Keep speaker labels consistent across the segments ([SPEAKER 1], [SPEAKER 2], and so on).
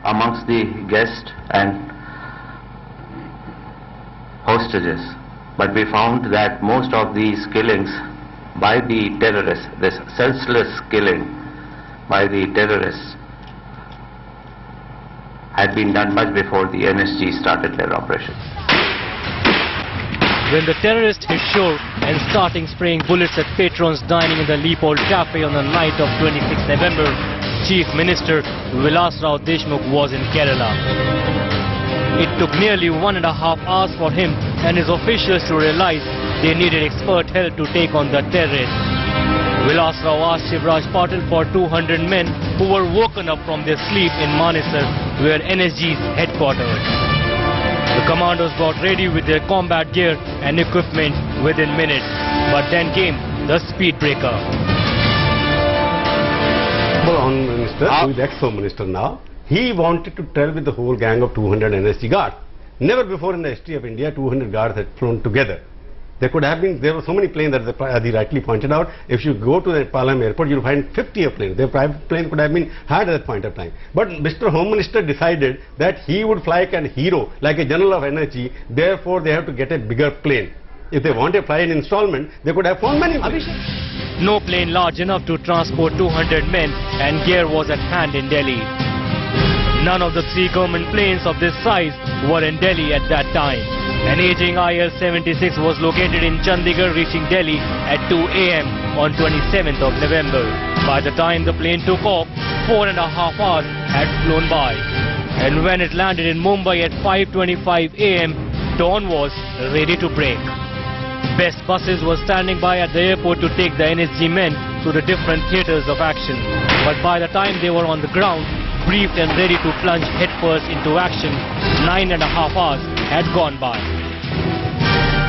[SPEAKER 1] amongst the guests and hostages, but we found that most of these killings by the terrorists, this senseless killing by the terrorists, had been done much before the NSG started their operation.
[SPEAKER 2] When the terrorists hit shore and starting spraying bullets at patrons dining in the Leopold Cafe on the night of 26 November, Chief Minister Vilas Rao Deshmukh was in Kerala. It took nearly 1.5 hours for him and his officials to realize they needed expert help to take on the terrorists. Vilas Rao asked Shivraj Patil for 200 men who were woken up from their sleep in Manesar, where NSG is headquartered. The commandos got ready with their combat gear and equipment within minutes. But then came the speed breaker.
[SPEAKER 3] Home Minister, who is ex-Home Minister now, he wanted to travel with the whole gang of 200 NSG guards. Never before in the history of India 200 guards had flown together. There could have been, there were so many planes that Adi rightly pointed out. If you go to the Palam airport, you'll find 50 airplanes. Their private plane could have been had at that point of time. But Mr. Home Minister decided that he would fly like a hero, like a general of NSG. Therefore, they have to get a bigger plane. If they want to fly in installment, they could have flown many planes.
[SPEAKER 2] No plane large enough to transport 200 men and gear was at hand in Delhi. None of the 3 government planes of this size were in Delhi at that time. An aging IL-76 was located in Chandigarh, reaching Delhi at 2 AM on 27th of November. By the time the plane took off, 4.5 hours had flown by. And when it landed in Mumbai at 5:25 AM, dawn was ready to break. Best buses were standing by at the airport to take the NSG men to the different theatres of action. But by the time they were on the ground, briefed and ready to plunge headfirst into action, 9.5 hours had gone by.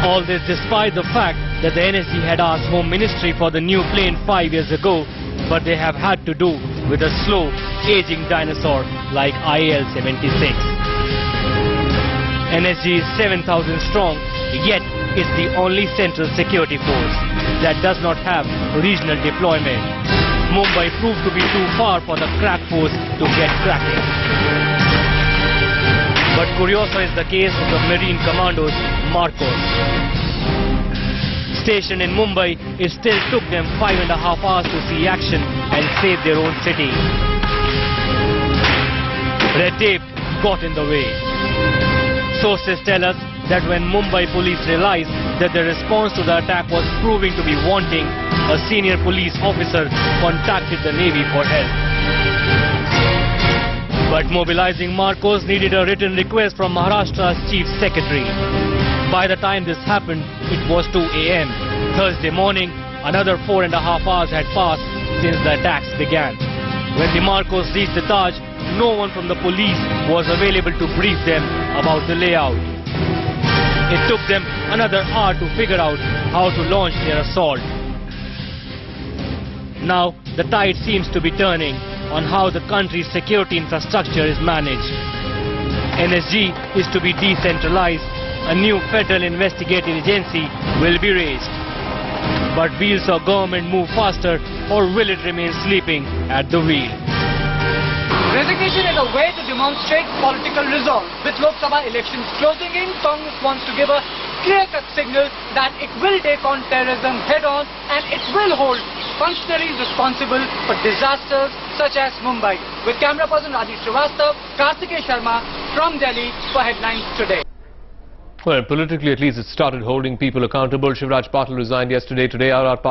[SPEAKER 2] All this despite the fact that the NSG had asked Home Ministry for the new plane 5 years ago, but they have had to do with a slow, aging dinosaur like IL-76. NSG is 7,000 strong, yet is the only central security force that does not have regional deployment. Mumbai proved to be too far for the crack force to get cracking. But curioso is the case of the Marine Commandos, Marcos. Stationed in Mumbai, it still took them 5.5 hours to see action and save their own city. Red tape got in the way. Sources tell us that when Mumbai police realized that the response to the attack was proving to be wanting, a senior police officer contacted the Navy for help. But mobilizing Marcos needed a written request from Maharashtra's Chief Secretary. By the time this happened, it was 2 AM. Thursday morning, another 4.5 hours had passed since the attacks began. When the Marcos reached the Taj, no one from the police was available to brief them about the layout. It took them another hour to figure out how to launch their assault. Now, the tide seems to be turning on how the country's security infrastructure is managed. NSG is to be decentralized. A new federal investigative agency will be raised. But will our government move faster, or will it remain sleeping at the wheel?
[SPEAKER 4] Resignation is a way to demonstrate political resolve. With Lok Sabha elections closing in, Congress wants to give a clear-cut signal that it will take on terrorism head-on and it will hold functionaries responsible for disasters such as Mumbai. With camera person Rajiv Srivastav, Karthikeya Sharma from Delhi for Headlines Today.
[SPEAKER 5] Well, politically at least it started holding people accountable. Shivraj Patil resigned yesterday. Today, R.R.